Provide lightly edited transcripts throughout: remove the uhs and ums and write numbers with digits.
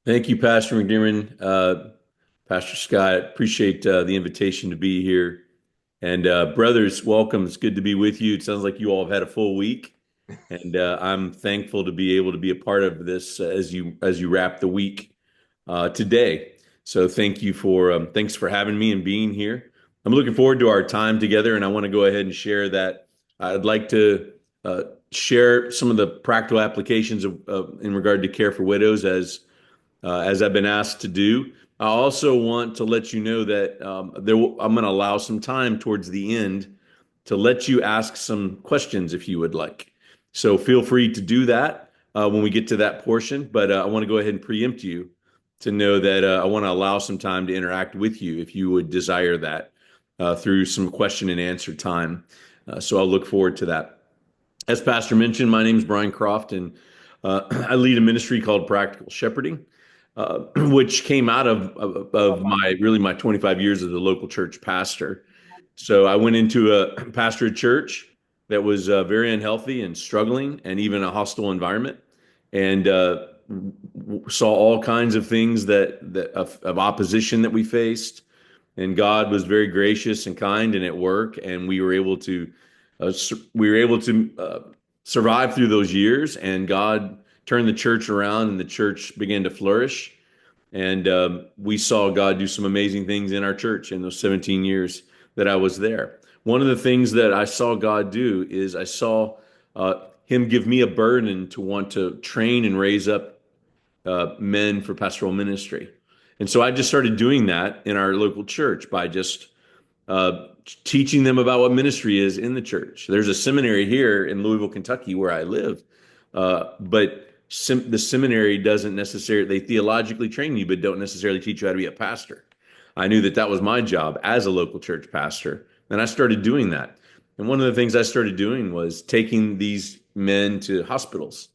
Thank you, Pastor McDermott. Pastor Scott, appreciate the invitation to be here. And brothers, welcome. It's good to be with you. It sounds like you all have had a full week, and I'm thankful to be able to be a part of this as you wrap the week today. So thanks for having me and being here. I'm looking forward to our time together, and I want to go ahead and share that. I'd like to uh, share some of the practical applications in regard to care for widows as I've been asked to do. I also want to let you know that I'm going to allow some time towards the end to let you ask some questions if you would like. So feel free to do that when we get to that portion. But I want to go ahead and preempt you to know that I want to allow some time to interact with you if you would desire that through some question and answer time. So I'll look forward to that. As Pastor mentioned, my name is Brian Croft, and I lead a ministry called Practical Shepherding, which came out of my 25 years as a local church pastor. So I went into a pastorate church that was very unhealthy and struggling, and even a hostile environment, and saw all kinds of things of opposition that we faced. And God was very gracious and kind and at work, and we were able to survive through those years. And God turned the church around, and the church began to flourish. And we saw God do some amazing things in our church in those 17 years that I was there. One of the things that I saw God do is I saw Him give me a burden to want to train and raise up men for pastoral ministry. And so I just started doing that in our local church by just teaching them about what ministry is in the church. There's a seminary here in Louisville, Kentucky, where I live, but the seminary doesn't necessarily, they theologically train you, but don't necessarily teach you how to be a pastor. I knew that that was my job as a local church pastor, and I started doing that. And one of the things I started doing was taking these men to hospitals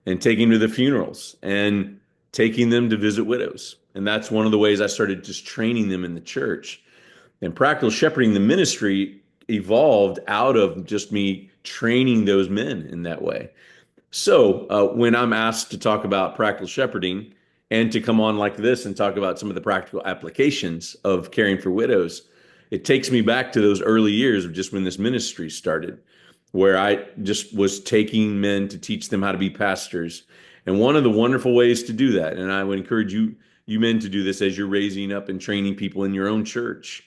and taking them to the funerals and taking them to visit widows. And that's one of the ways I started just training them in the church. And practical shepherding, the ministry, evolved out of just me training those men in that way. So when I'm asked to talk about practical shepherding and to come on like this and talk about some of the practical applications of caring for widows, it takes me back to those early years of just when this ministry started, where I just was taking men to teach them how to be pastors. And one of the wonderful ways to do that, and I would encourage you men to do this as you're raising up and training people in your own church,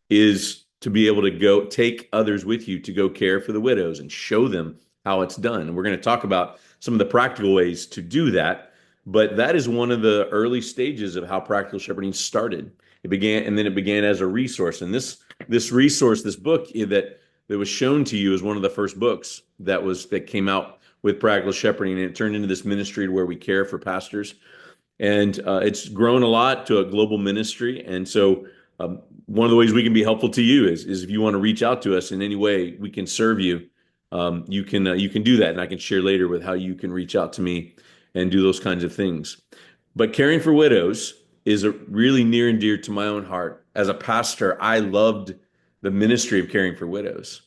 is to be able to go take others with you to go care for the widows and show them how it's done. And we're going to talk about some of the practical ways to do that. But that is one of the early stages of how practical shepherding started. It began, and then it began as a resource. And this resource, this book that was shown to you, is one of the first books that came out with practical shepherding, and it turned into this ministry where we care for pastors. And it's grown a lot to a global ministry. And so one of the ways we can be helpful to you is if you want to reach out to us in any way we can serve you, you can do that, and I can share later with how you can reach out to me and do those kinds of things. But caring for widows is really near and dear to my own heart. As a pastor, I loved the ministry of caring for widows.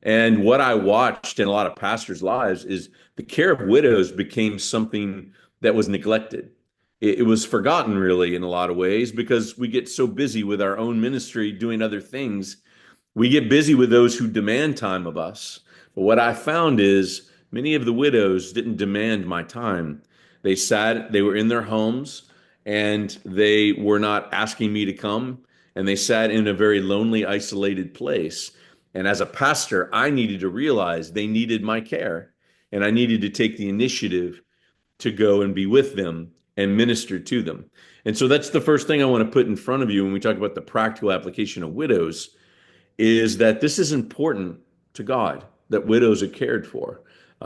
And what I watched in a lot of pastors' lives is the care of widows became something that was neglected. It was forgotten, really, in a lot of ways, because we get so busy with our own ministry doing other things. We get busy with those who demand time of us. But what I found is many of the widows didn't demand my time. They were in their homes, and they were not asking me to come, and they sat in a very lonely, isolated place. And as a pastor, I needed to realize they needed my care, and I needed to take the initiative to go and be with them and minister to them. And so that's the first thing I want to put in front of you when we talk about the practical application of widows, is that this is important to God, that widows are cared for.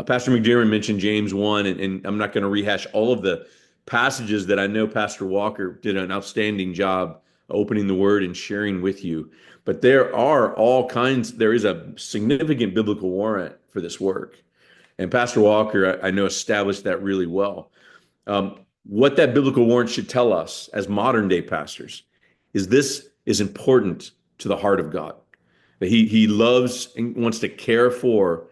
Pastor McDermott mentioned James 1, and I'm not going to rehash all of the passages that I know Pastor Walker did an outstanding job opening the word and sharing with you. But there is a significant biblical warrant for this work. And Pastor Walker, I know, established that really well. What that biblical warrant should tell us as modern day pastors is this is important to the heart of God. That he loves and wants to care for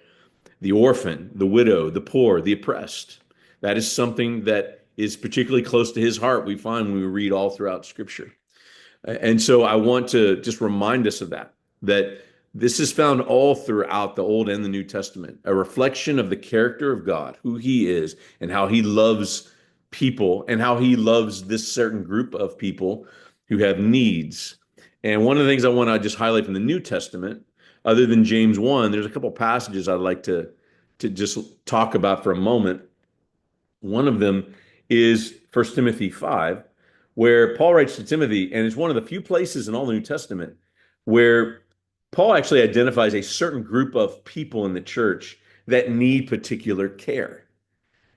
the orphan, the widow, the poor, the oppressed. That is something that is particularly close to his heart, we find when we read all throughout Scripture. And so I want to just remind us of that this is found all throughout the Old and the New Testament, a reflection of the character of God, who he is, and how he loves people, and how he loves this certain group of people who have needs. And one of the things I want to just highlight from the New Testament, other than James 1, there's a couple passages I'd like to just talk about for a moment. One of them is 1 Timothy 5, where Paul writes to Timothy, and it's one of the few places in all the New Testament where Paul actually identifies a certain group of people in the church that need particular care.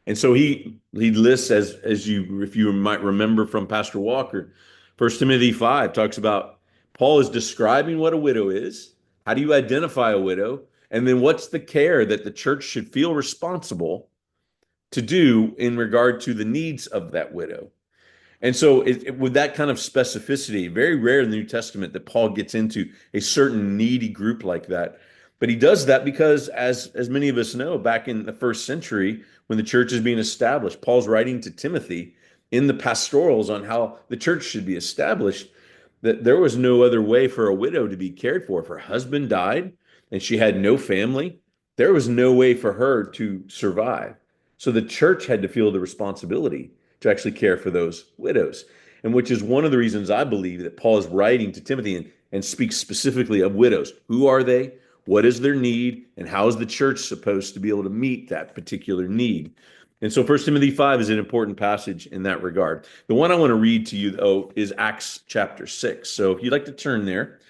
And so he lists, as you, if you might remember from Pastor Walker, 1 Timothy 5 talks about Paul is describing what a widow is. How do you identify a widow? And then what's the care that the church should feel responsible to do in regard to the needs of that widow? And so with that kind of specificity, very rare in the New Testament that Paul gets into a certain needy group like that. But he does that because, as many of us know, back in the first century, when the church is being established, Paul's writing to Timothy in the pastorals on how the church should be established, that there was no other way for a widow to be cared for. If her husband died and she had no family, there was no way for her to survive. So the church had to feel the responsibility to actually care for those widows. And which is one of the reasons I believe that Paul is writing to Timothy and speaks specifically of widows. Who are they? What is their need? And how is the church supposed to be able to meet that particular need? And so 1 Timothy 5 is an important passage in that regard. The one I want to read to you, though, is Acts chapter 6. So if you'd like to turn there,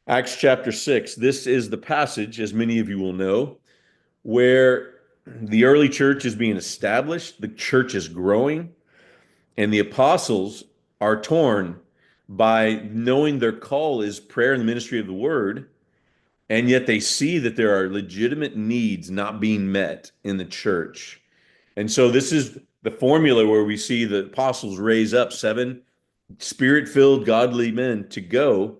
Acts chapter 6, this is the passage, as many of you will know, where the early church is being established, the church is growing, and the apostles are torn by knowing their call is prayer and the ministry of the word, and yet they see that there are legitimate needs not being met in the church. And so this is the formula where we see the apostles raise up 7 spirit-filled godly men to go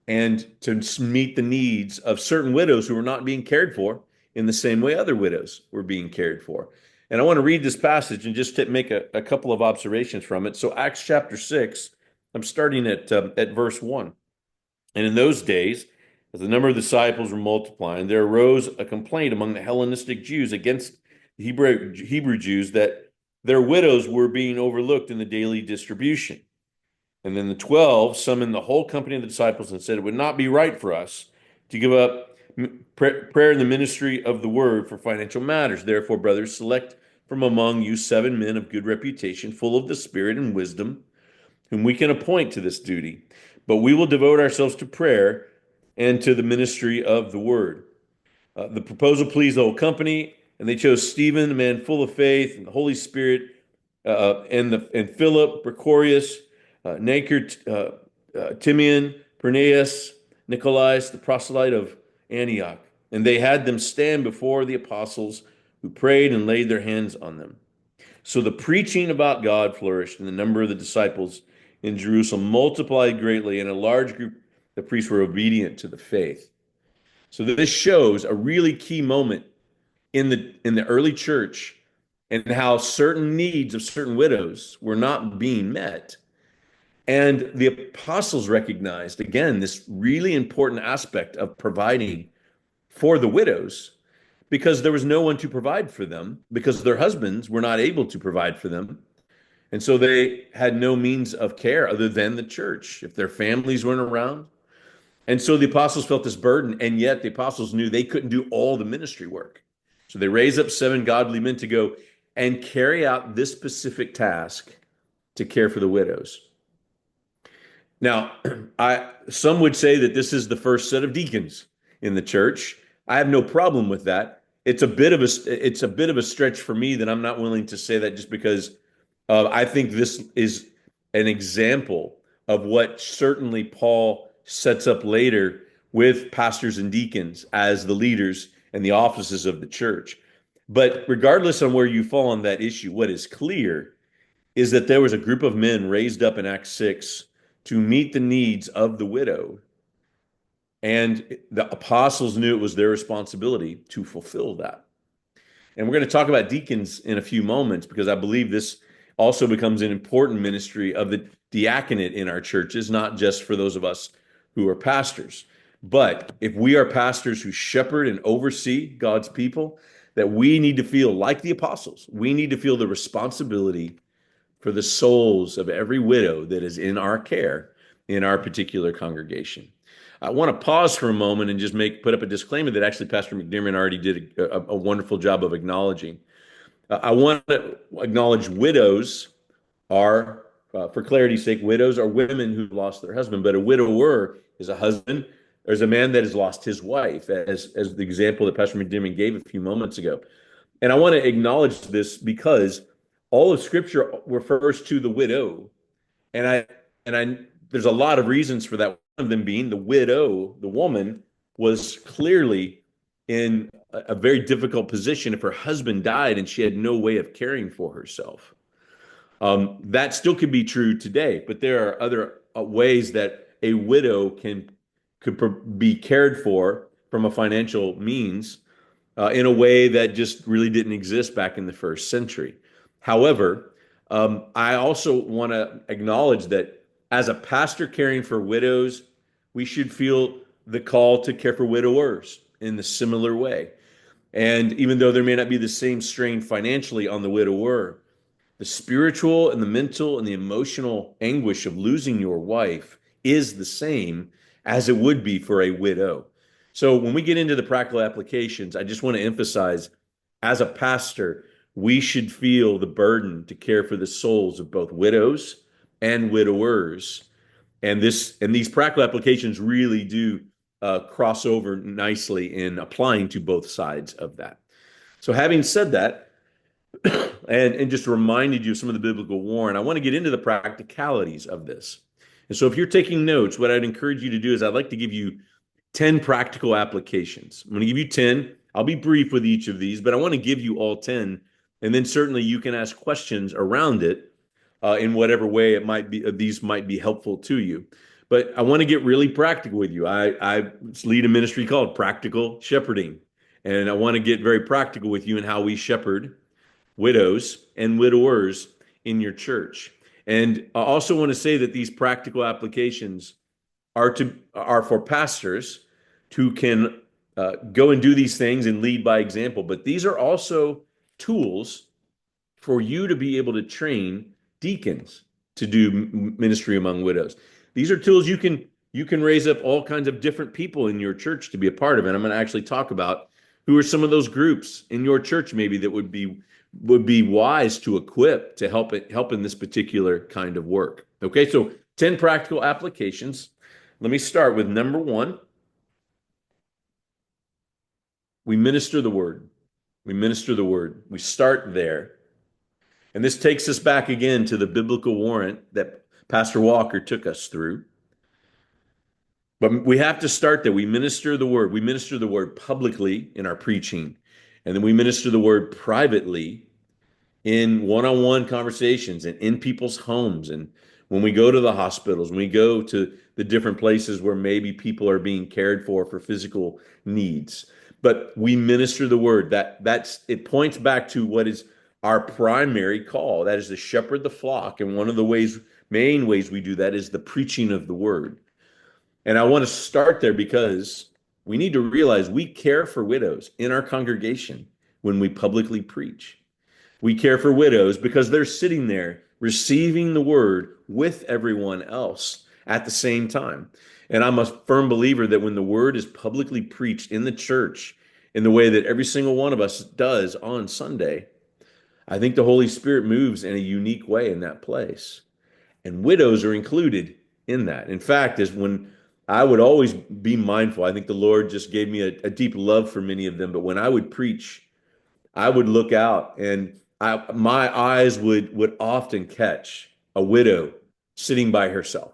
and to meet the needs of certain widows who were not being cared for in the same way other widows were being cared for. And I want to read this passage and just make a couple of observations from it. So Acts chapter 6, I'm starting at verse 1. And in those days, as the number of disciples were multiplying, there arose a complaint among the Hellenistic Jews against the Hebrew Jews that their widows were being overlooked in the daily distribution. And then the 12 summoned the whole company of the disciples and said, it would not be right for us to give up prayer and the ministry of the word for financial matters. Therefore, brothers, select from among you 7 men of good reputation, full of the Spirit and wisdom, whom we can appoint to this duty. But we will devote ourselves to prayer and to the ministry of the word. The proposal pleased the whole company, and they chose Stephen, a man full of faith and the Holy Spirit, and Philip, Procorius, Nicanor, Timian, Perneus, Nicolaus, the proselyte of Antioch. And they had them stand before the apostles, who prayed and laid their hands on them. So the preaching about God flourished, and the number of the disciples in Jerusalem multiplied greatly, and a large group of priests were obedient to the faith. So this shows a really key moment in the early church, and how certain needs of certain widows were not being met. And the apostles recognized, again, this really important aspect of providing for the widows, because there was no one to provide for them, because their husbands were not able to provide for them. And so they had no means of care other than the church, if their families weren't around. And so the apostles felt this burden, and yet the apostles knew they couldn't do all the ministry work. So they raised up 7 godly men to go and carry out this specific task to care for the widows. Now, some would say that this is the first set of deacons in the church. I have no problem with that. It's a bit of a stretch for me that I'm not willing to say that, just because I think this is an example of what certainly Paul sets up later with pastors and deacons as the leaders and the offices of the church. But regardless on where you fall on that issue, what is clear is that there was a group of men raised up in Acts 6 to meet the needs of the widow. And the apostles knew it was their responsibility to fulfill that. And we're going to talk about deacons in a few moments, because I believe this also becomes an important ministry of the diaconate in our churches, not just for those of us who are pastors. But if we are pastors who shepherd and oversee God's people, that we need to feel like the apostles. We need to feel the responsibility for the souls of every widow that is in our care in our particular congregation. I want to pause for a moment and just put up a disclaimer that actually Pastor McDermott already did a wonderful job of acknowledging. I want to acknowledge widows are, for clarity's sake, widows are women who lost their husband, but a widower is a husband. There's a man that has lost his wife, as the example that Pastor McDermott gave a few moments ago. And I want to acknowledge this because all of Scripture refers to the widow, and I there's a lot of reasons for that. One of them being the widow, the woman, was clearly in a very difficult position if her husband died and she had no way of caring for herself. That still could be true today, but there are other ways that a widow could be cared for from a financial means in a way that just really didn't exist back in the first century. However, I also want to acknowledge that as a pastor caring for widows, we should feel the call to care for widowers in the similar way. And even though there may not be the same strain financially on the widower, the spiritual and the mental and the emotional anguish of losing your wife is the same as it would be for a widow. So when we get into the practical applications, I just want to emphasize, as a pastor, we should feel the burden to care for the souls of both widows and widowers. And these practical applications really do cross over nicely in applying to both sides of that. So having said that, and just reminded you of some of the biblical warning, I want to get into the practicalities of this. And so if you're taking notes, what I'd encourage you to do is I'd like to give you 10 practical applications. I'm going to give you 10. I'll be brief with each of these, but I want to give you all 10. And then certainly you can ask questions around it in whatever way it might be. These might be helpful to you. But I want to get really practical with you. I lead a ministry called Practical Shepherding. And I want to get very practical with you in how we shepherd widows and widowers in your church. And I also want to say that these practical applications are for pastors who can go and do these things and lead by example. But these are also tools for you to be able to train deacons to do ministry among widows. These are tools you can raise up all kinds of different people in your church to be a part of. And I'm going to actually talk about who are some of those groups in your church maybe that would be wise to equip to help in this particular kind of work. Okay, so 10 practical applications. Let me start with number 1. We minister the word. We minister the word. We start there. And this takes us back again to the biblical warrant that Pastor Walker took us through. But we have to start there. We minister the word. We minister the word publicly in our preaching. And then we minister the word privately in one-on-one conversations and in people's homes. And when we go to the hospitals, when we go to the different places where maybe people are being cared for physical needs. But we minister the word. It points back to what is our primary call. That is to shepherd the flock. And one of the main ways we do that is the preaching of the word. And I want to start there because we need to realize we care for widows in our congregation when we publicly preach. We care for widows because they're sitting there receiving the word with everyone else at the same time. And I'm a firm believer that when the word is publicly preached in the church in the way that every single one of us does on Sunday, I think the Holy Spirit moves in a unique way in that place. And widows are included in that. In fact, is when I would always be mindful. I think the Lord just gave me a deep love for many of them. But when I would preach, I would look out and my eyes would often catch a widow sitting by herself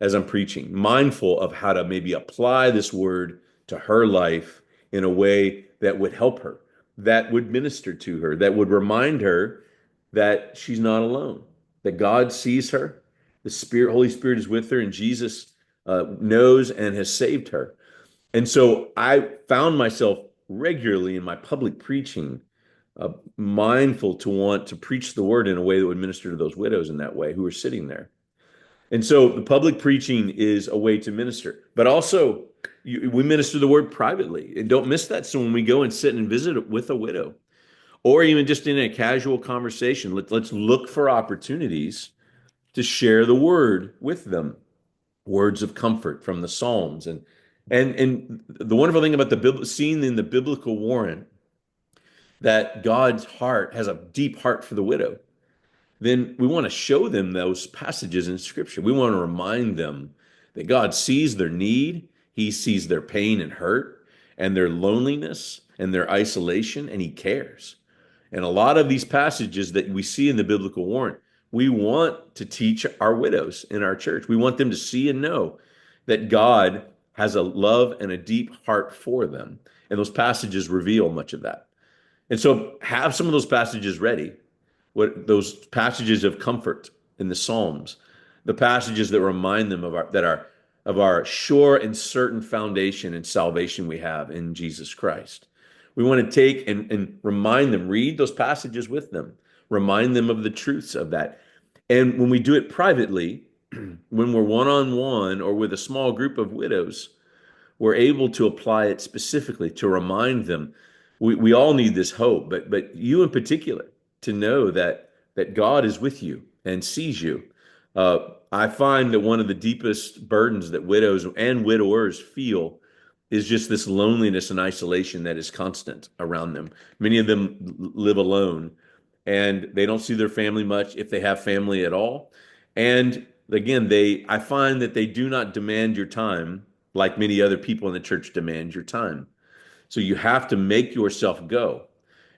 as I'm preaching, mindful of how to maybe apply this word to her life in a way that would help her, that would minister to her, that would remind her that she's not alone, that God sees her, the Holy Spirit is with her, and Jesus knows and has saved her. And so I found myself regularly in my public preaching mindful to want to preach the word in a way that would minister to those widows in that way who are sitting there. And so the public preaching is a way to minister, but also we minister the word privately. And don't miss that. So when we go and sit and visit with a widow, or even just in a casual conversation, let's look for opportunities to share the word with them, words of comfort from the Psalms. And the wonderful thing about seeing in the biblical warrant that God's heart has a deep heart for the widow, then we want to show them those passages in Scripture. We want to remind them that God sees their need, He sees their pain and hurt, and their loneliness and their isolation, and He cares. And a lot of these passages that we see in the biblical warrant, we want to teach our widows in our church. We want them to see and know that God has a love and a deep heart for them. And those passages reveal much of that. And so have some of those passages ready, those passages of comfort in the Psalms, the passages that remind them of our sure and certain foundation and salvation we have in Jesus Christ. We want to take and remind them, read those passages with them, remind them of the truths of that. And when we do it privately, when we're one-on-one or with a small group of widows, we're able to apply it specifically to remind them. We all need this hope, but you in particular, to know that God is with you and sees you. I find that one of the deepest burdens that widows and widowers feel is just this loneliness and isolation that is constant around them. Many of them live alone, and they don't see their family much, if they have family at all. And again, I find that they do not demand your time like many other people in the church demand your time. So you have to make yourself go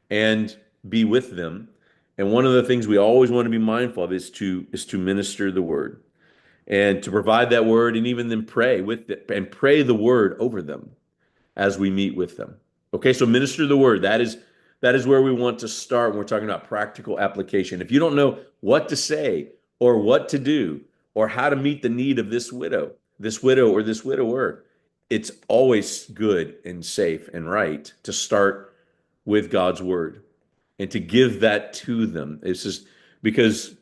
and be with them. And one of the things we always want to be mindful of is to minister the word and to provide that word, and even then pray with it and pray the word over them as we meet with them. Okay, so minister the word. That is where we want to start when we're talking about practical application. If you don't know what to say or what to do or how to meet the need of this widow or this widower, it's always good and safe and right to start with God's word and to give that to them. It's just because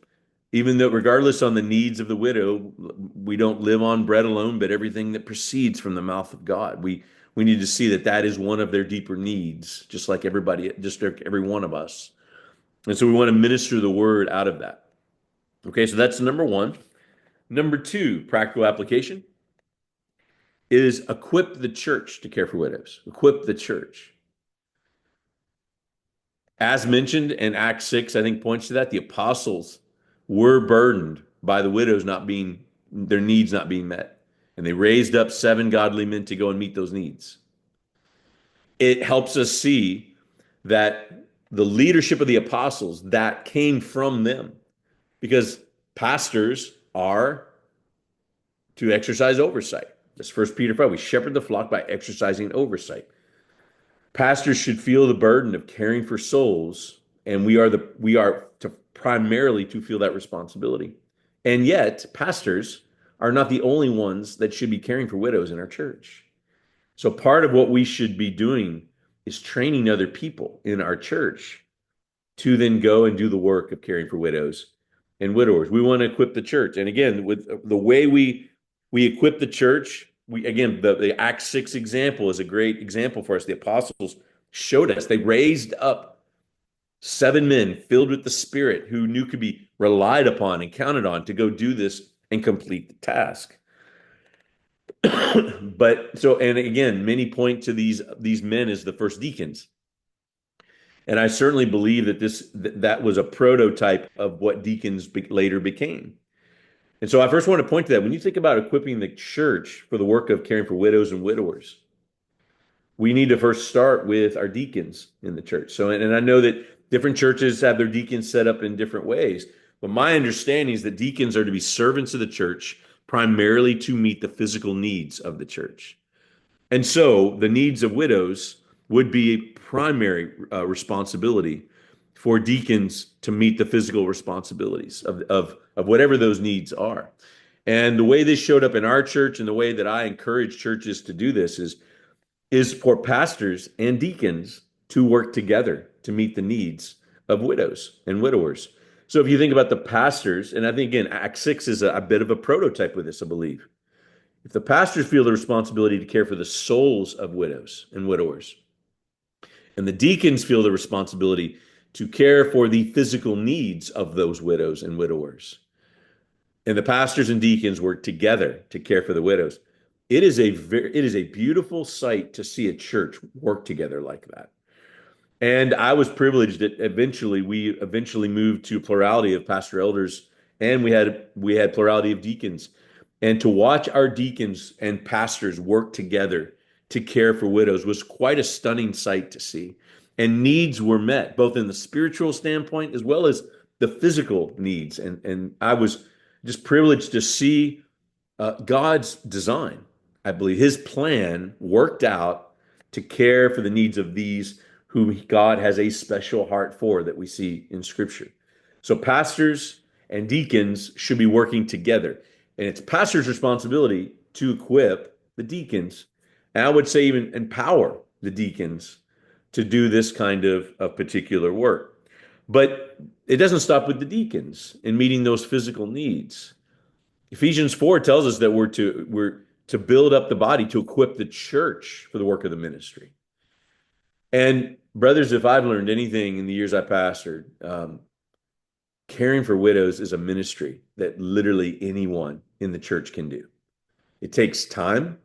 even though regardless on the needs of the widow, we don't live on bread alone, but everything that proceeds from the mouth of God. We need to see that is one of their deeper needs, just like every one of us. And so we want to minister the word out of that. Okay, so that's number one. Number two, practical application, is equip the church to care for widows. Equip the church. As mentioned in Acts 6, I think points to that, the apostles were burdened by the widows their needs not being met. And they raised up 7 godly men to go and meet those needs. It helps us see that the leadership of the apostles, that came from them, because pastors are to exercise oversight. That's 1 Peter 5. We shepherd the flock by exercising oversight. Pastors should feel the burden of caring for souls, and we are to primarily to feel that responsibility. And yet, pastors are not the only ones that should be caring for widows in our church. So part of what we should be doing is training other people in our church to then go and do the work of caring for widows and widowers. We want to equip the church. And again, with the way we equip the church, the Acts 6 example is a great example for us. The apostles showed us. They raised up 7 men filled with the Spirit who could be relied upon and counted on to go do this and complete the task. And again, many point to these men as the first deacons. And I certainly believe that was a prototype of what deacons later became. And so I first want to point to that. When you think about equipping the church for the work of caring for widows and widowers, we need to first start with our deacons in the church. So, and I know that different churches have their deacons set up in different ways, but my understanding is that deacons are to be servants of the church, primarily to meet the physical needs of the church. And so the needs of widows would be a primary responsibility for deacons to meet the physical responsibilities of whatever those needs are. And the way this showed up in our church and the way that I encourage churches to do this is for pastors and deacons to work together to meet the needs of widows and widowers. So if you think about the pastors, and I think again, Act 6 is a bit of a prototype with this, I believe. If the pastors feel the responsibility to care for the souls of widows and widowers, and the deacons feel the responsibility to care for the physical needs of those widows and widowers, and the pastors and deacons work together to care for the widows, it is a beautiful sight to see a church work together like that. And I was privileged that we eventually moved to plurality of pastor elders, and we had plurality of deacons. And to watch our deacons and pastors work together to care for widows was quite a stunning sight to see. And needs were met, both in the spiritual standpoint as well as the physical needs. And I was just privileged to see God's design. I believe his plan worked out to care for the needs of these whom God has a special heart for that we see in Scripture. So pastors and deacons should be working together. And it's pastors' responsibility to equip the deacons, and I would say even empower the deacons to do this kind of particular work. But it doesn't stop with the deacons in meeting those physical needs. Ephesians 4 tells us that we're to build up the body, to equip the church for the work of the ministry. And brothers, if I've learned anything in the years I pastored, caring for widows is a ministry that literally anyone in the church can do. It takes time,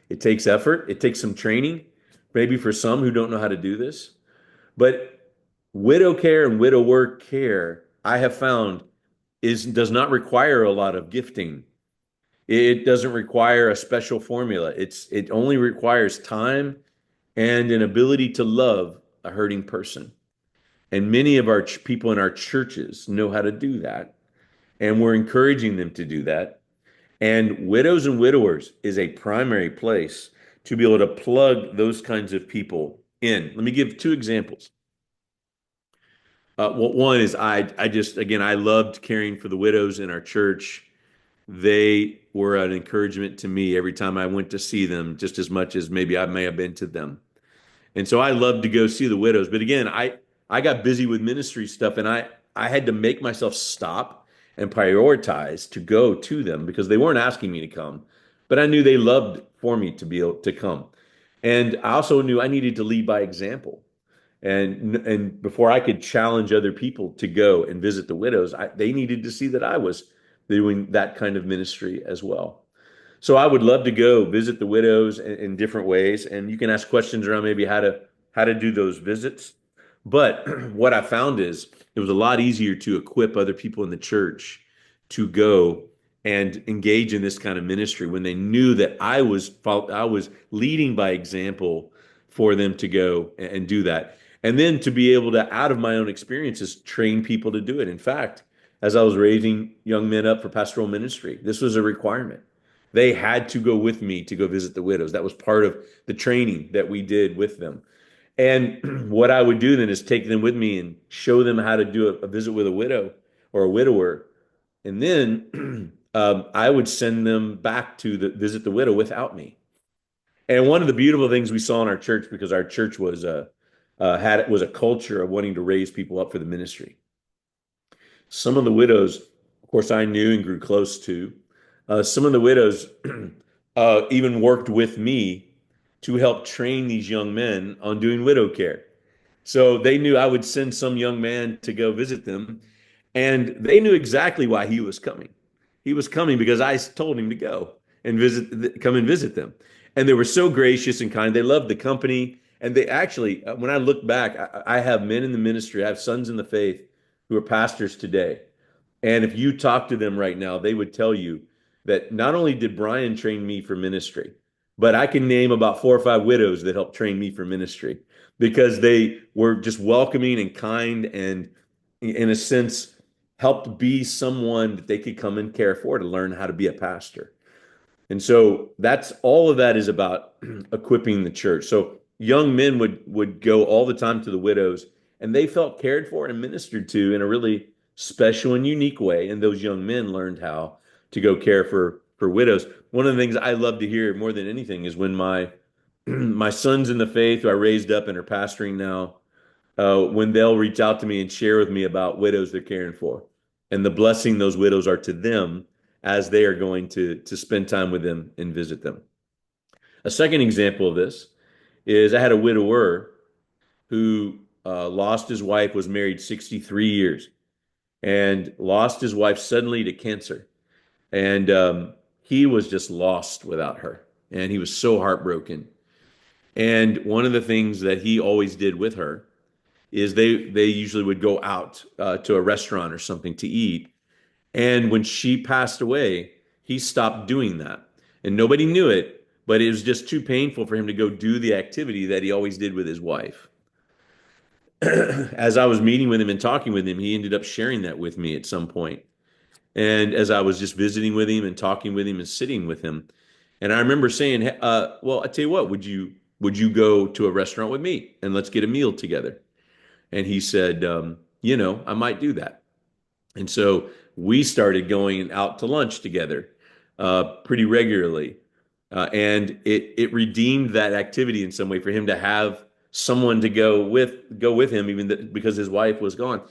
it takes effort, it takes some training, maybe for some who don't know how to do this. But widow care and widower care, I have found, does not require a lot of gifting. It doesn't require a special formula. It only requires time and an ability to love a hurting person. And many of our people in our churches know how to do that. And we're encouraging them to do that. And widows and widowers is a primary place to be able to plug those kinds of people in. Let me give two examples. One is I loved caring for the widows in our church. They were an encouragement to me every time I went to see them, just as much as maybe I may have been to them. And so I loved to go see the widows. But again, I got busy with ministry stuff, and I had to make myself stop and prioritize to go to them because they weren't asking me to come, but I knew they loved for me to be able to come. And I also knew I needed to lead by example. And before I could challenge other people to go and visit the widows, they needed to see that I was doing that kind of ministry as well. So I would love to go visit the widows in different ways, and you can ask questions around maybe how to do those visits. But what I found is it was a lot easier to equip other people in the church to go and engage in this kind of ministry when they knew that I was leading by example for them to go and do that. And then to be able to, out of my own experiences, train people to do it. In fact, as I was raising young men up for pastoral ministry, this was a requirement. They had to go with me to go visit the widows. That was part of the training that we did with them. And what I would do then is take them with me and show them how to do a visit with a widow or a widower. And then I would send them back to visit the widow without me. And one of the beautiful things we saw in our church, because our church was a culture of wanting to raise people up for the ministry. Some of the widows, of course, I knew and grew close to. Some of the widows even worked with me to help train these young men on doing widow care. So they knew I would send some young man to go visit them, and they knew exactly why he was coming. He was coming because I told him to go and come and visit them. And they were so gracious and kind. They loved the company. And they actually, when I look back, I have men in the ministry, I have sons in the faith who are pastors today. And if you talk to them right now, they would tell you that not only did Brian train me for ministry, but I can name about 4 or 5 widows that helped train me for ministry because they were just welcoming and kind and, in a sense, helped be someone that they could come and care for to learn how to be a pastor. And so that's all of that is about equipping the church. So young men would go all the time to the widows, and they felt cared for and ministered to in a really special and unique way. And those young men learned how to go care for widows. One of the things I love to hear more than anything is when my my sons in the faith, who I raised up and are pastoring now, when they'll reach out to me and share with me about widows they're caring for and the blessing those widows are to them as they are going to spend time with them and visit them. A second example of this is I had a widower who lost his wife, was married 63 years, and lost his wife suddenly to cancer. And he was just lost without her. And he was so heartbroken. And one of the things that he always did with her is they usually would go out to a restaurant or something to eat. And when she passed away, he stopped doing that. And nobody knew it, but it was just too painful for him to go do the activity that he always did with his wife. As I was meeting with him and talking with him, he ended up sharing that with me at some point. And as I was just visiting with him and talking with him and sitting with him, and I remember saying, "Well, I tell you what, would you go to a restaurant with me and let's get a meal together?" And he said, "I might do that." And so we started going out to lunch together pretty regularly. And it redeemed that activity in some way for him to have someone to go with him, even because his wife was gone.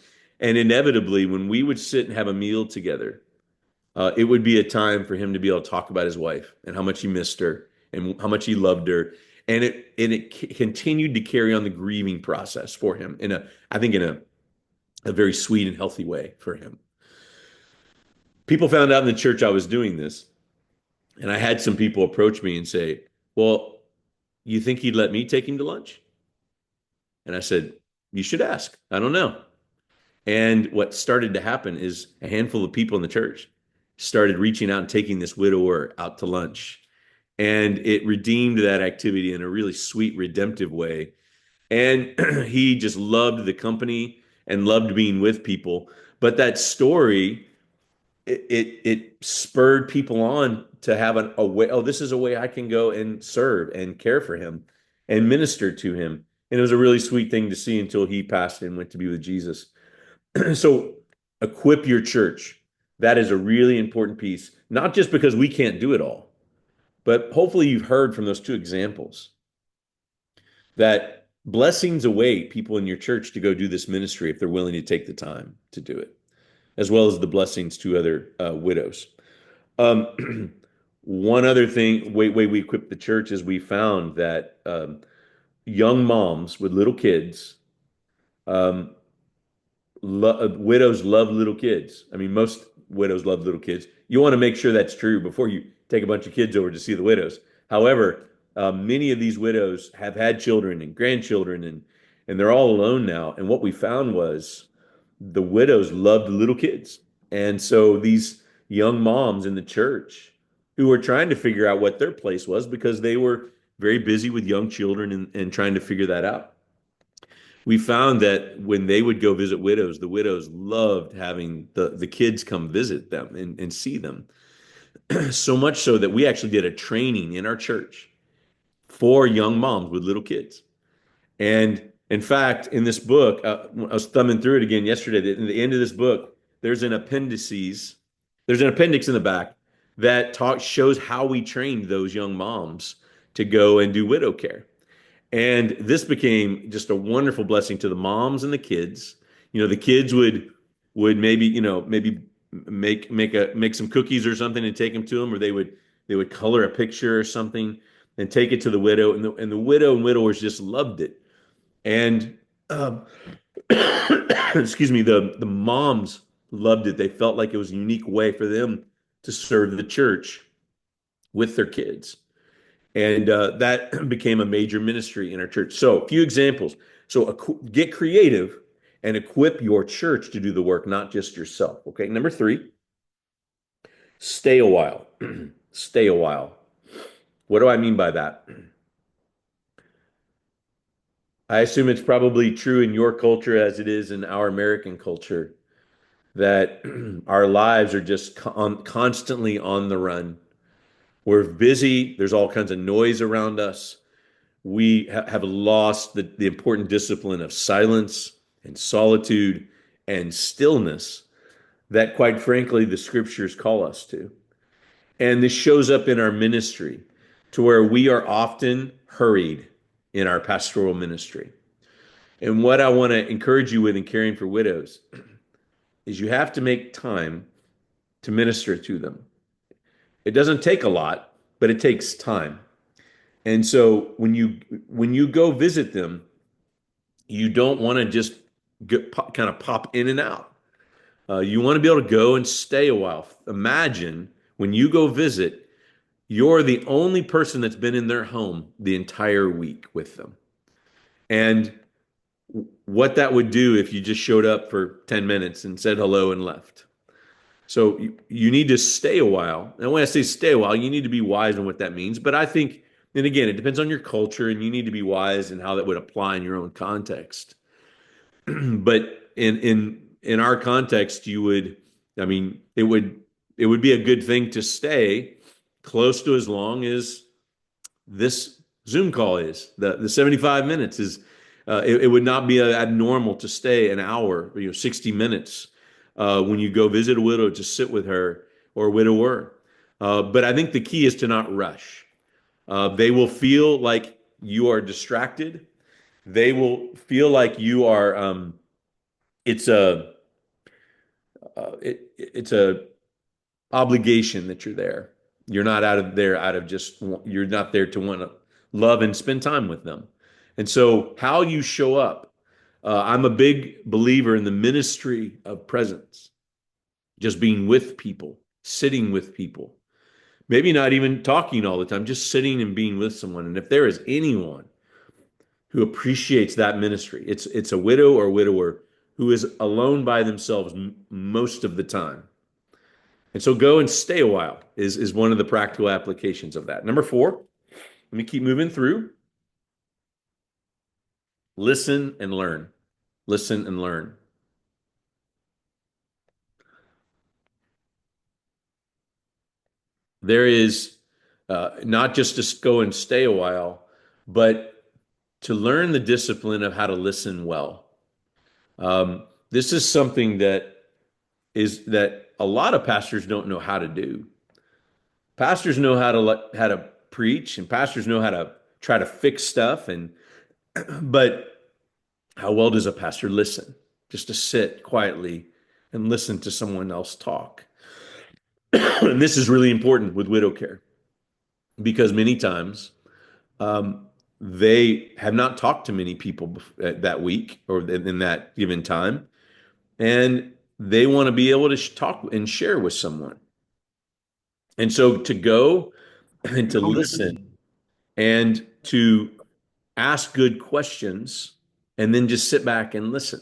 And inevitably, when we would sit and have a meal together, it would be a time for him to be able to talk about his wife and how much he missed her and how much he loved her. And it continued to carry on the grieving process for him I think in a very sweet and healthy way for him. People found out in the church I was doing this, and I had some people approach me and say, "Well, you think he'd let me take him to lunch?" And I said, "You should ask. I don't know." And what started to happen is a handful of people in the church started reaching out and taking this widower out to lunch. And it redeemed that activity in a really sweet, redemptive way. And he just loved the company and loved being with people. But that story, it spurred people on to have a way. Oh, this is a way I can go and serve and care for him and minister to him. And it was a really sweet thing to see until he passed and went to be with Jesus. So equip your church. That is a really important piece, not just because we can't do it all, but hopefully you've heard from those two examples that blessings await people in your church to go do this ministry if they're willing to take the time to do it, as well as the blessings to other widows. One other thing, way we equip the church is we found that young moms with little kids, um, widows love little kids. I mean, most widows love little kids. You want to make sure that's true before you take a bunch of kids over to see the widows. However, many of these widows have had children and grandchildren, and they're all alone now. And what we found was the widows loved little kids. And so these young moms in the church who were trying to figure out what their place was because they were very busy with young children and trying to figure that out. We found that when they would go visit widows, the widows loved having the kids come visit them and see them. So much so that we actually did a training in our church for young moms with little kids. And in fact, in this book, I was thumbing through it again yesterday. In the end of this book, there's an appendices. There's an appendix in the back that shows how we trained those young moms to go and do widow care. And this became just a wonderful blessing to the moms and the kids. The kids would maybe make some cookies or something and take them to them, or they would color a picture or something and take it to the widow, and the widow and widowers just loved it. And excuse me, the moms loved it. They felt like it was a unique way for them to serve the church with their kids. And that became a major ministry in our church. So, a few examples. So, get creative and equip your church to do the work, not just yourself. Okay. Number 3, stay a while. Stay a while. What do I mean by that? I assume it's probably true in your culture as it is in our American culture that our lives are just constantly on the run. We're busy. There's all kinds of noise around us. We have lost the important discipline of silence and solitude and stillness that, quite frankly, the scriptures call us to. And this shows up in our ministry to where we are often hurried in our pastoral ministry. And what I want to encourage you with in caring for widows is you have to make time to minister to them. It doesn't take a lot, but it takes time. And so when you go visit them, you don't want to just kind of pop in and out. You want to be able to go and stay a while. Imagine when you go visit, you're the only person that's been in their home the entire week with them. And what that would do if you just showed up for 10 minutes and said hello and left. So you need to stay a while. And when I say stay a while, you need to be wise in what that means. But I think, and again, it depends on your culture, and you need to be wise in how that would apply in your own context. But in our context, you would, I mean, it would be a good thing to stay close to as long as this Zoom call is. The 75 minutes is it would not be abnormal to stay an hour, 60 minutes when you go visit a widow to sit with her or a widower. But I think the key is to not rush. They will feel like you are distracted. They will feel like you are. It's a it's a obligation that you're there. You're not out of just you're not there to want to love and spend time with them. And so how you show up, I'm a big believer in the ministry of presence, just being with people, sitting with people, maybe not even talking all the time, just sitting and being with someone. And if there is anyone who appreciates that ministry, it's a widow or widower who is alone by themselves most of the time. And so go and stay a while is one of the practical applications of that. Number 4, let me keep moving through. Listen and learn. Listen and learn. There is not just to go and stay a while, but to learn the discipline of how to listen well. This is something that a lot of pastors don't know how to do. Pastors know how to preach, and pastors know how to try to fix stuff, but how well does a pastor listen? Just to sit quietly and listen to someone else talk. And this is really important with widow care because many times they have not talked to many people that week or in that given time, and they want to be able to talk and share with someone. And so to go and to listen and to ask good questions and then just sit back and listen.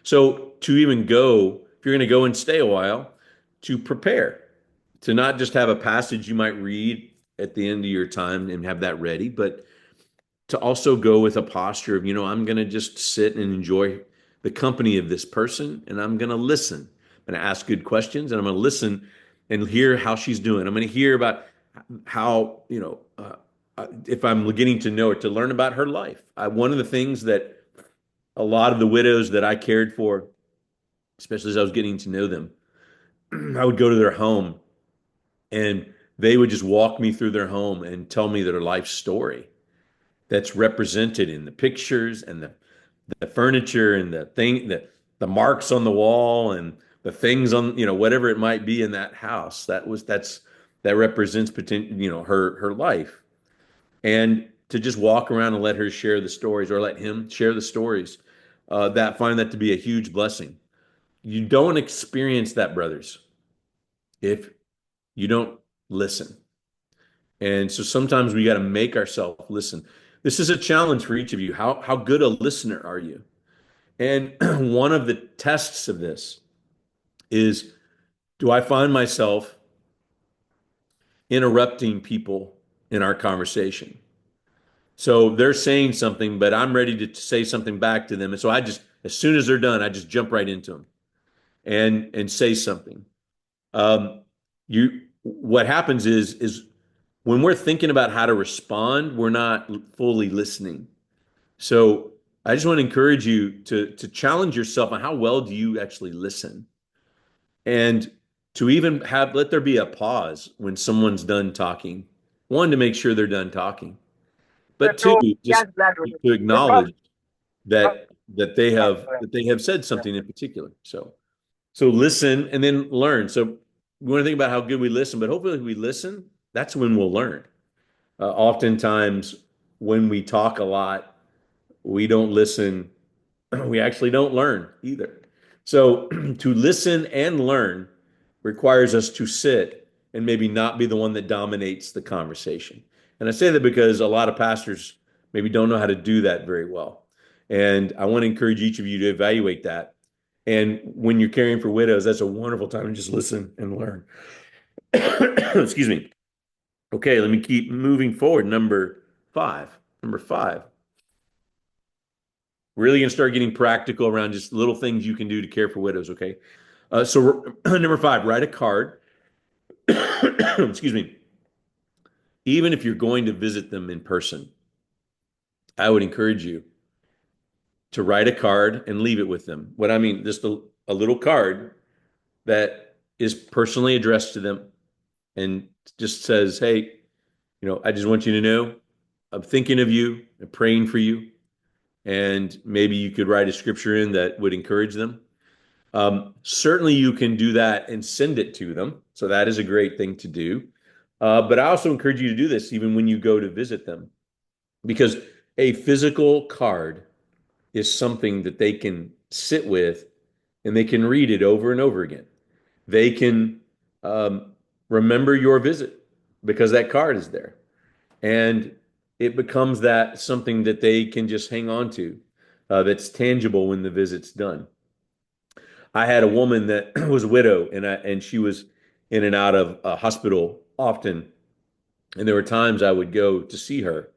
So to even go, if you're going to go and stay a while, to prepare, to not just have a passage you might read at the end of your time and have that ready, but to also go with a posture of, I'm going to just sit and enjoy the company of this person, and I'm going to listen. I'm going to ask good questions, and I'm going to listen and hear how she's doing. I'm going to hear about how, if I'm getting to know her, to learn about her life. One of the things that a lot of the widows that I cared for, especially as I was getting to know them, I would go to their home and they would just walk me through their home and tell me their life story that's represented in the pictures and the furniture and the marks on the wall and the things on, whatever it might be in that house. That represents potential, her life. And to just walk around and let her share the stories or let him share the stories, find that to be a huge blessing. You don't experience that, brothers, if you don't listen. And so sometimes we got to make ourselves listen. This is a challenge for each of you. How good a listener are you? And one of the tests of this is, do I find myself interrupting people in our conversation? So they're saying something, but I'm ready to say something back to them. And so as soon as they're done, I just jump right into them and say something. What happens is when we're thinking about how to respond, we're not fully listening. So I just want to encourage you to challenge yourself on how well do you actually listen, and to even let there be a pause when someone's done talking. One, to make sure they're done talking, but two, just to acknowledge that that they have said something in particular. So listen and then learn. So we want to think about how good we listen, but hopefully if we listen, that's when we'll learn. Oftentimes when we talk a lot, we don't listen. We actually don't learn either. So to listen and learn requires us to sit and maybe not be the one that dominates the conversation. And I say that because a lot of pastors maybe don't know how to do that very well. And I want to encourage each of you to evaluate that. And when you're caring for widows, that's a wonderful time to just listen and learn. Excuse me. Okay, let me keep moving forward. Number five. Number five. Really gonna start getting practical around just little things you can do to care for widows, okay? So number five, write a card. Excuse me. Even if you're going to visit them in person, I would encourage you to write a card and leave it with them. What I mean, just a little card that is personally addressed to them and just says, hey, I just want you to know I'm thinking of you, I'm praying for you. And maybe you could write a scripture in that would encourage them. Certainly, you can do that and send it to them. So that is a great thing to do. But I also encourage you to do this even when you go to visit them, because a physical card is something that they can sit with and they can read it over and over again. They can remember your visit because that card is there. And it becomes that something that they can just hang on to, that's tangible when the visit's done. I had a woman that was a widow, and she was in and out of a hospital often, and there were times I would go to see her,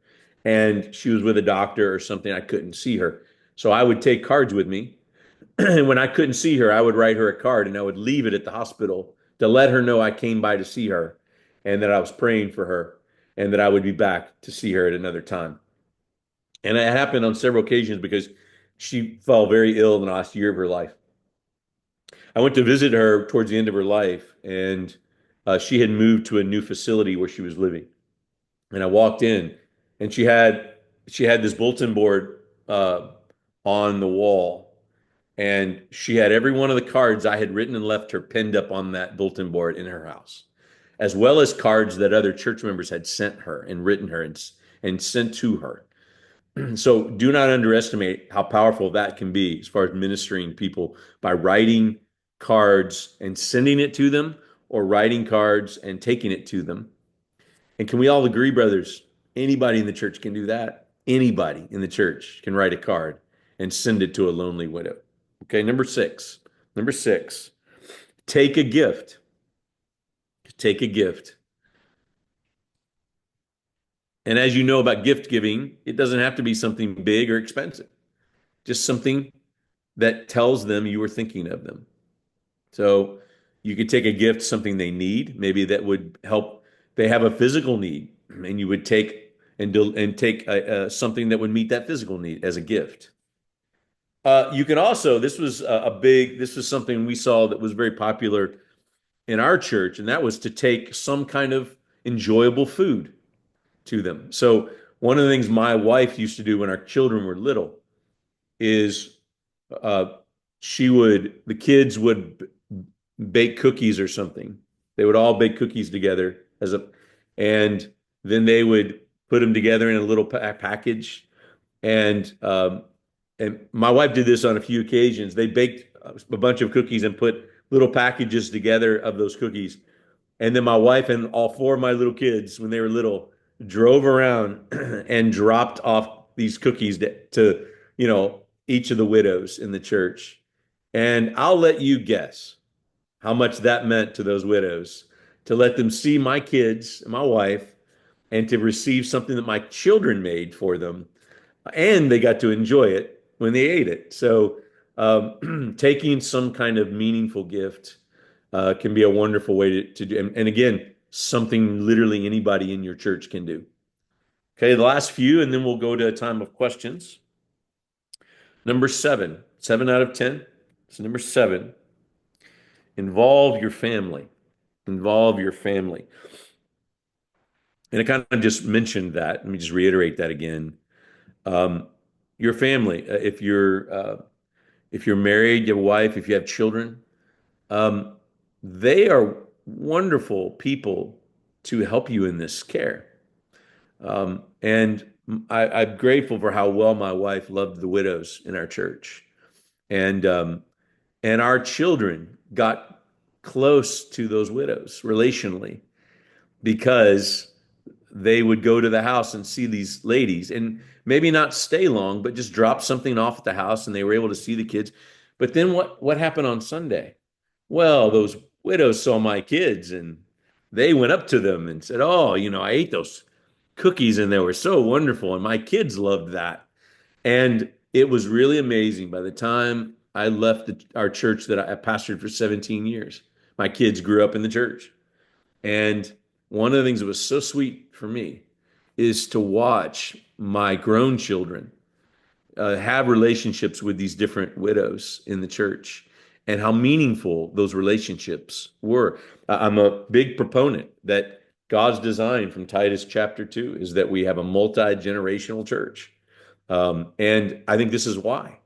and she was with a doctor or something. I couldn't see her, so I would take cards with me, and when I couldn't see her, I would write her a card, and I would leave it at the hospital to let her know I came by to see her, and that I was praying for her, and that I would be back to see her at another time. And it happened on several occasions because she fell very ill in the last year of her life. I went to visit her towards the end of her life, and she had moved to a new facility where she was living. And I walked in, and she had this bulletin board on the wall, and she had every one of the cards I had written and left her pinned up on that bulletin board in her house, as well as cards that other church members had sent her and written her and sent to her. So do not underestimate how powerful that can be as far as ministering people by writing cards and sending it to them, or writing cards and taking it to them. And can we all agree, brothers? Anybody in the church can do that. Anybody in the church can write a card and send it to a lonely widow. Okay, number six. Number six, take a gift. Take a gift. And as you know about gift giving, it doesn't have to be something big or expensive, just something that tells them you were thinking of them. So you could take a gift, something they need, maybe that would help. They have a physical need, and you would take and take something that would meet that physical need as a gift. You can also, this was something we saw that was very popular in our church, and that was to take some kind of enjoyable food to them. So one of the things my wife used to do when our children were little is uh, the kids would bake cookies or something. They would all bake cookies together and then they would put them together in a little package. And my wife did this on a few occasions. They baked a bunch of cookies and put little packages together of those cookies. And then my wife and all four of my little kids, when they were little, drove around and dropped off these cookies to, each of the widows in the church. And I'll let you guess how much that meant to those widows to let them see my kids, my wife, and to receive something that my children made for them. And they got to enjoy it when they ate it. So, taking some kind of meaningful gift can be a wonderful way to do. And again, something literally anybody in your church can do. Okay, the last few, and then we'll go to a time of questions. Number seven, 7 out of 10. So, number seven, involve your family. Involve your family. And I kind of just mentioned that. Let me just reiterate that again. Um, your family, if you're married, you have a wife, if you have children, um, they are wonderful people to help you in this care. And I'm grateful for how well my wife loved the widows in our church, and and our children got close to those widows relationally because they would go to the house and see these ladies and maybe not stay long, but just drop something off at the house and they were able to see the kids. But then what happened on Sunday? Well, those widows saw my kids and they went up to them and said, "Oh, I ate those cookies and they were so wonderful and my kids loved that." And it was really amazing. By the time I left our church that I pastored for 17 years, my kids grew up in the church. And one of the things that was so sweet for me is to watch my grown children have relationships with these different widows in the church and how meaningful those relationships were. I'm a big proponent that God's design from Titus chapter 2 is that we have a multi-generational church. And I think this is why.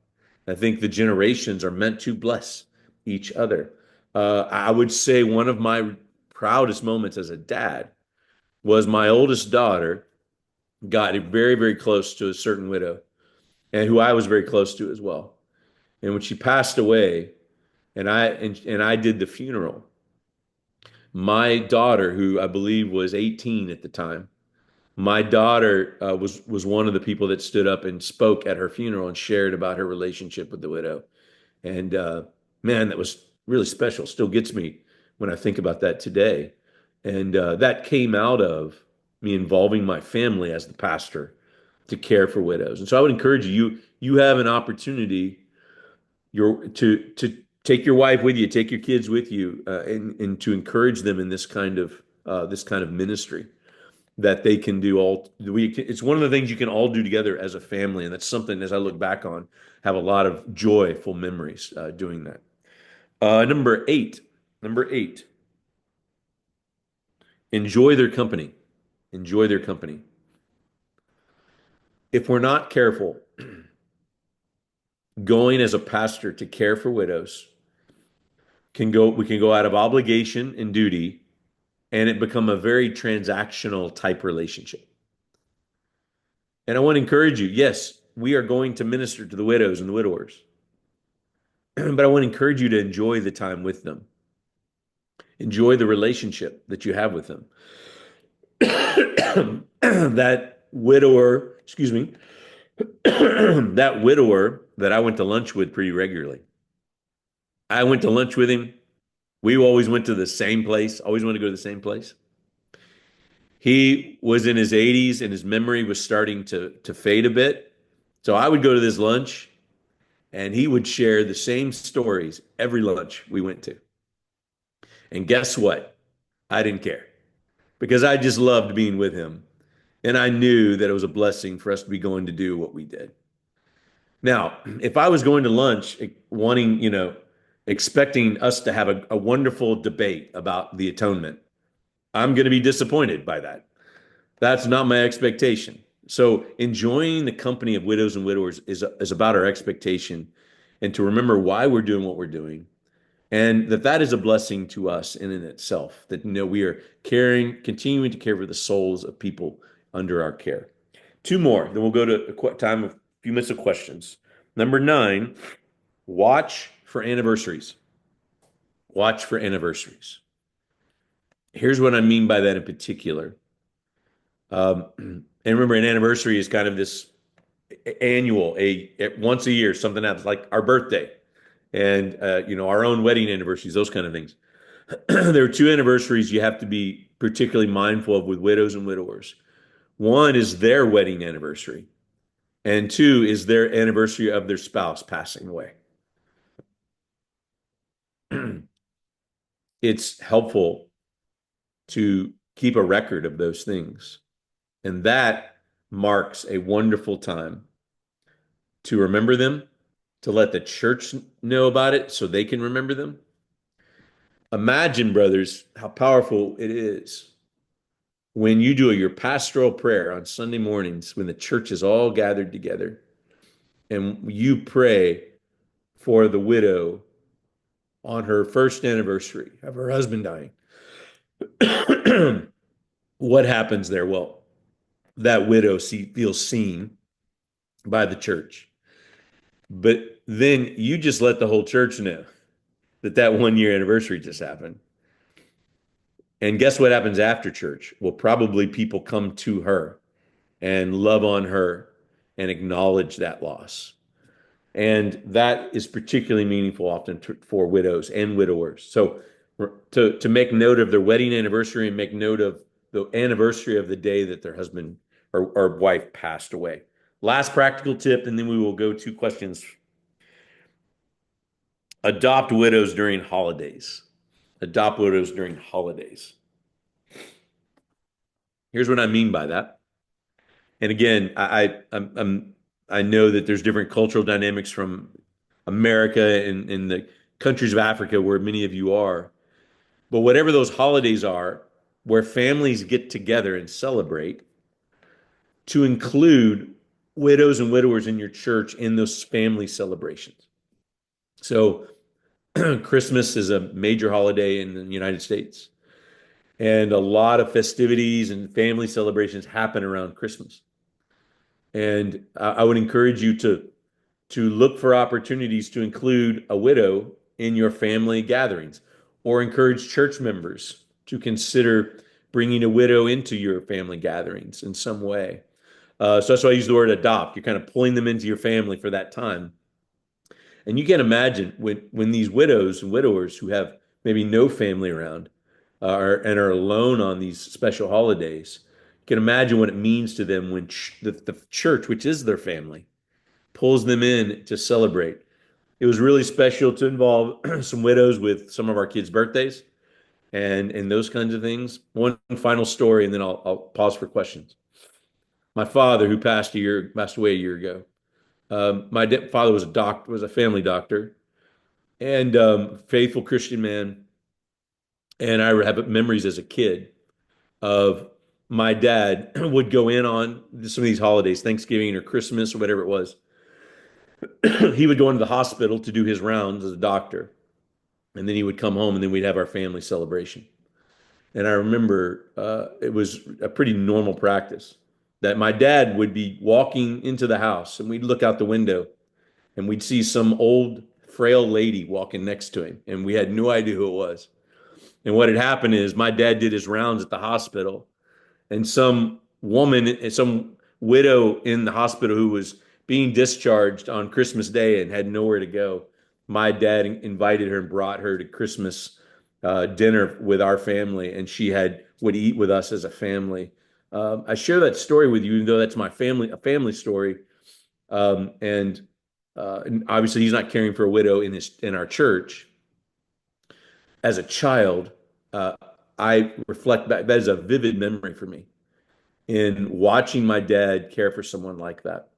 I think the generations are meant to bless each other. I would say one of my proudest moments as a dad was my oldest daughter got very, very close to a certain widow and who I was very close to as well. And when she passed away and I did the funeral, my daughter, who I believe was 18 at the time, my daughter was one of the people that stood up and spoke at her funeral and shared about her relationship with the widow. And man, that was really special. Still gets me when I think about that today. And that came out of me involving my family as the pastor to care for widows. And so I would encourage you, you have an opportunity to take your wife with you, take your kids with you, and to encourage them in this kind of ministry that they can do it's one of the things you can all do together as a family, and that's something as I look back on, have a lot of joyful memories doing that. Number eight, enjoy their company. Enjoy their company. If we're not careful, going as a pastor to care for widows we can go out of obligation and duty, and it become a very transactional type relationship. And I want to encourage you, yes, we are going to minister to the widows and the widowers, but I want to encourage you to enjoy the time with them. Enjoy the relationship that you have with them. That widower, excuse me, that widower that I went to lunch with pretty regularly. I went to lunch with him. We always went to the same place, always wanted to go to the same place. He was in his 80s and his memory was starting to fade a bit. So I would go to this lunch and he would share the same stories every lunch we went to. And guess what? I didn't care because I just loved being with him. And I knew that it was a blessing for us to be going to do what we did. Now, if I was going to lunch wanting, expecting us to have a wonderful debate about the atonement, I'm going to be disappointed by that. That's not my expectation. So enjoying the company of widows and widowers is about our expectation and to remember why we're doing what we're doing and that is a blessing to us in itself, that we are continuing to care for the souls of people under our care. Two more, then we'll go to a few minutes of questions. Number 9, watch for anniversaries. Watch for anniversaries. Here's what I mean by that in particular. And remember, an anniversary is kind of this annual, once a year, something happens, like our birthday and our own wedding anniversaries, those kind of things. There are 2 anniversaries you have to be particularly mindful of with widows and widowers. One is their wedding anniversary, and 2 is their anniversary of their spouse passing away. It's helpful to keep a record of those things, and that marks a wonderful time to remember them, to let the church know about it so they can remember them. Imagine, brothers, how powerful it is when you do your pastoral prayer on Sunday mornings when the church is all gathered together and you pray for the widow on her first anniversary of her husband dying, what happens there? Well, that widow feels seen by the church. But then you just let the whole church know that that 1 year anniversary just happened. And guess what happens after church? Well, probably people come to her and love on her and acknowledge that loss. And that is particularly meaningful often for widows and widowers. So to make note of their wedding anniversary and make note of the anniversary of the day that their husband or wife passed away. Last practical tip, and then we will go to questions. Adopt widows during holidays. Adopt widows during holidays. Here's what I mean by that. And again, I know that there's different cultural dynamics from America and in the countries of Africa where many of you are. But whatever those holidays are, where families get together and celebrate, to include widows and widowers in your church in those family celebrations. So Christmas is a major holiday in the United States, and a lot of festivities and family celebrations happen around Christmas. And I would encourage you to look for opportunities to include a widow in your family gatherings, or encourage church members to consider bringing a widow into your family gatherings in some way. So that's why I use the word adopt. You're kind of pulling them into your family for that time. And you can imagine when these widows and widowers who have maybe no family around and are alone on these special holidays, you can imagine what it means to them when the church, which is their family, pulls them in to celebrate. It was really special to involve some widows with some of our kids' birthdays and those kinds of things. One final story, and then I'll pause for questions. My father, who passed away a year ago. My father was a doctor, was a family doctor, and faithful Christian man. And I have memories as a kid of my dad would go in on some of these holidays, Thanksgiving or Christmas or whatever it was. He would go into the hospital to do his rounds as a doctor, and then he would come home, and then we'd have our family celebration. And I remember it was a pretty normal practice that my dad would be walking into the house, and we'd look out the window, and we'd see some old frail lady walking next to him, and we had no idea who it was. And what had happened is my dad did his rounds at the hospital, and some widow in the hospital who was being discharged on Christmas Day and had nowhere to go. My dad invited her and brought her to Christmas dinner with our family, and would eat with us as a family. I share that story with you, even though that's a family story. And obviously, he's not caring for a widow in our church. As a child, I reflect back. That is a vivid memory for me in watching my dad care for someone like that.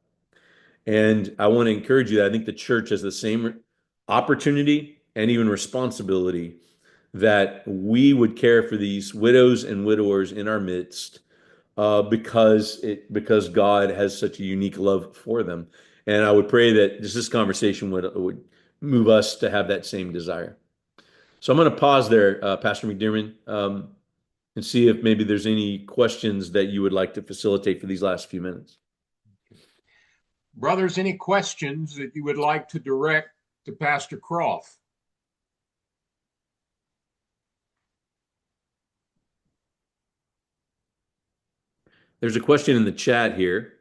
And I want to encourage you that I think the church has the same opportunity and even responsibility that we would care for these widows and widowers in our midst because God has such a unique love for them. And I would pray that just this conversation would move us to have that same desire. So I'm going to pause there, Pastor McDermott, and see if maybe there's any questions that you would like to facilitate for these last few minutes. Brothers, any questions that you would like to direct to Pastor Croft? There's a question in the chat here,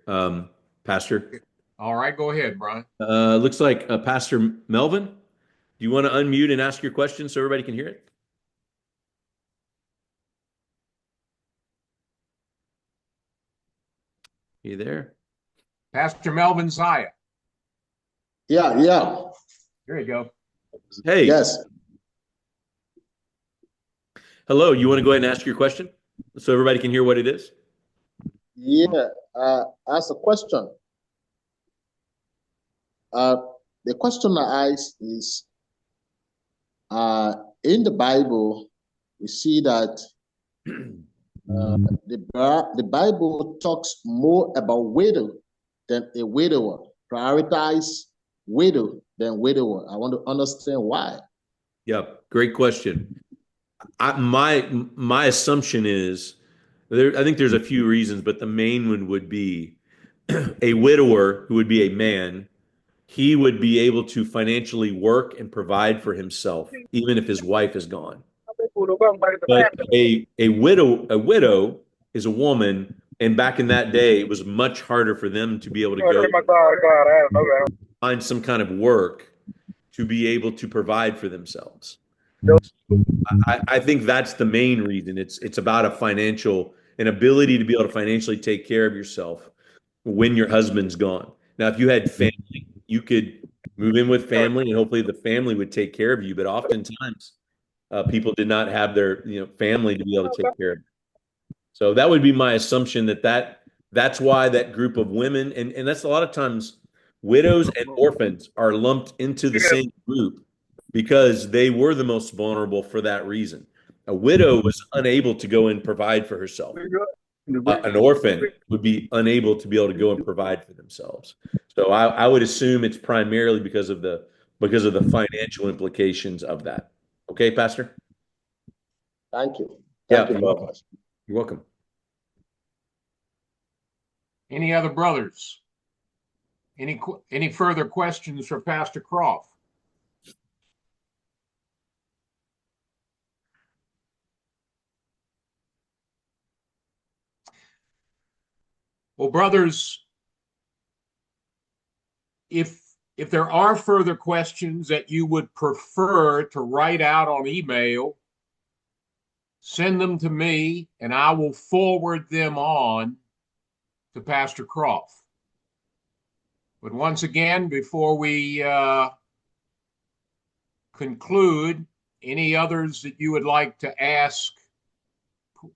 Pastor. All right, go ahead, Brian. Looks like Pastor Melvin. Do you want to unmute and ask your question so everybody can hear it? You there? Pastor Melvin Zaya. Yeah. There you go. Hey. Yes. Hello. You want to go ahead and ask your question so everybody can hear what it is? Yeah. Ask a question. The question I ask is, in the Bible, we see that the Bible talks more about widow than a widower. prioritize widow than widower. I want to understand why. Yeah, great question. My assumption is I think there's a few reasons, but the main one would be a widower who would be a man. He would be able to financially work and provide for himself, even if his wife is gone. But a widow is a woman, and back in that day, it was much harder for them to be able to go find some kind of work to be able to provide for themselves. I think that's the main reason. It's about an ability to be able to financially take care of yourself when your husband's gone. Now, if you had family, you could move in with family, and hopefully the family would take care of you. But oftentimes, people did not have their family to be able to take care of them. So that would be my assumption that's why that group of women, and that's a lot of times widows and orphans are lumped into the same group because they were the most vulnerable for that reason. A widow was unable to go and provide for herself. An orphan would be unable to be able to go and provide for themselves. So I would assume it's primarily because of the financial implications of that. Okay, Pastor? Thank you. Yeah, Thank you very much. you're welcome. Any other brothers? Any further questions for Pastor Croft? Well, brothers, if there are further questions that you would prefer to write out on email, send them to me and I will forward them on to Pastor Croft. But once again, before we conclude, any others that you would like to ask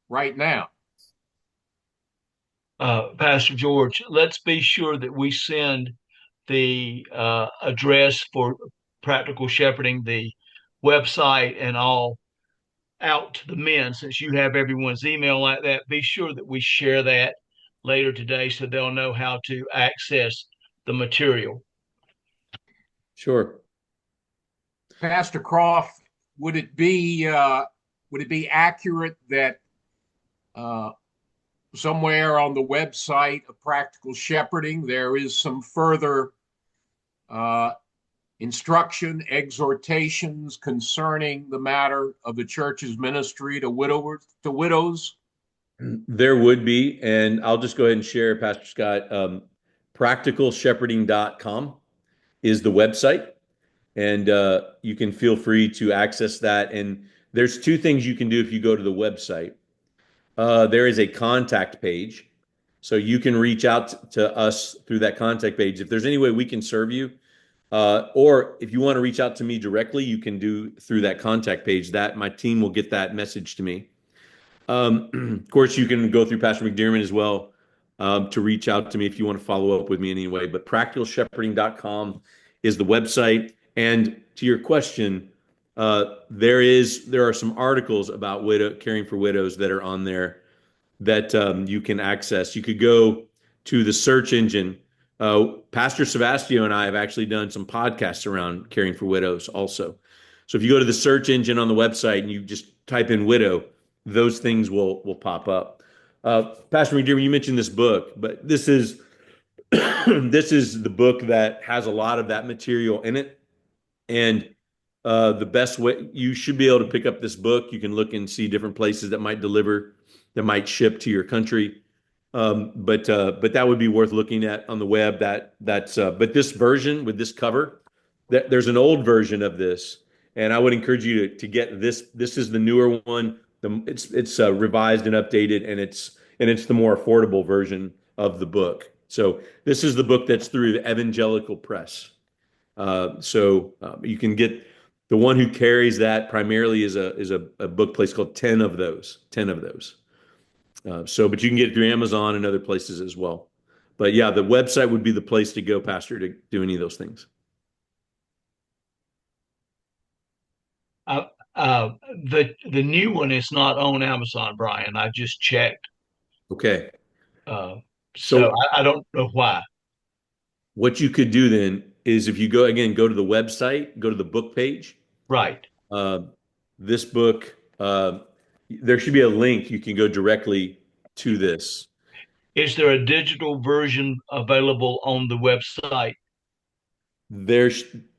right now? Pastor George, let's be sure that we send the address for Practical Shepherding, the website, and all out to the men. Since you have everyone's email like that, be sure that we share that later today so they'll know how to access the material. Sure. Pastor Croft, would it be accurate that somewhere on the website of Practical Shepherding there is some further instruction, exhortations concerning the matter of the church's ministry to widows? There would be, and I'll just go ahead and share, Pastor Scott. Practicalshepherding.com is the website, and you can feel free to access that. And there's two things you can do if you go to the website. There is a contact page, so you can reach out to us through that contact page. If there's any way we can serve you, or if you want to reach out to me directly, you can do through that contact page. That my team will get that message to me. Of course, you can go through Pastor McDermott as well to reach out to me if you want to follow up with me anyway. But practicalshepherding.com is the website. And to your question, there are some articles about caring for widows that are on there that you can access. You could go to the search engine. Pastor Sebastio and I have actually done some podcasts around caring for widows also. So if you go to the search engine on the website and you just type in widow, those things will pop up. Pastor McDermott, you mentioned this book, but this is this is the book that has a lot of that material in it. And the best way you should be able to pick up this book, you can look and see different places that might ship to your country. But that would be worth looking at on the web. But this version with this cover, there's an old version of this, and I would encourage you to get this. This is the newer one. It's revised and updated, and it's the more affordable version of the book. So this is the book that's through the Evangelical Press. So you can get the one who carries that primarily is a book place called 10 of those. But you can get it through Amazon and other places as well. But yeah, the website would be the place to go, Pastor, to do any of those things. The new one is not on Amazon, Brian. I just checked. Okay. So I don't know why. What you could do then is if you go to the website, go to the book page. Right. Uh, this book, there should be a link. You can go directly to this. Is there a digital version available on the website? There,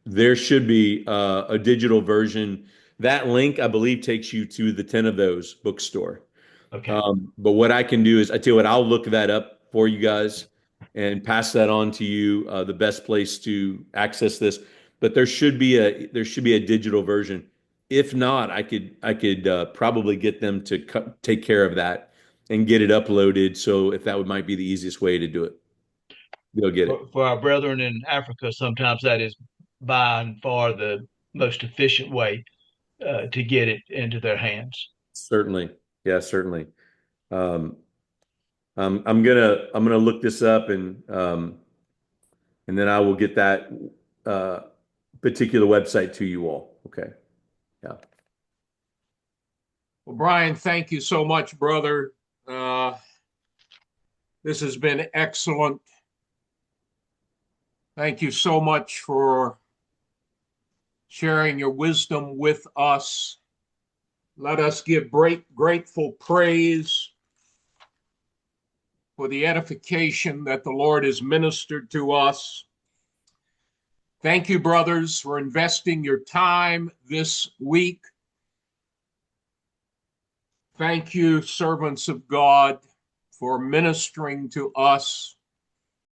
there should be a digital version. That link, I believe, takes you to the 10 of those bookstore. Okay. But what I can do is, I tell you what, I'll look that up for you guys and pass that on to you. The best place to access this, but there should be a digital version. If not, I could probably get them to take care of that and get it uploaded. So if that might be the easiest way to do it, they'll get it. For our brethren in Africa, sometimes that is by and far the most efficient way to get it into their hands. Certainly, yeah, certainly. Um, I'm gonna look this up and then I will get that uh, particular website to you all. Okay. Yeah. Well, Brian, thank you so much, brother. This has been excellent. Thank you so much for sharing your wisdom with us. Let us give grateful praise for the edification that the Lord has ministered to us. Thank you, brothers, for investing your time this week. Thank you, servants of God, for ministering to us.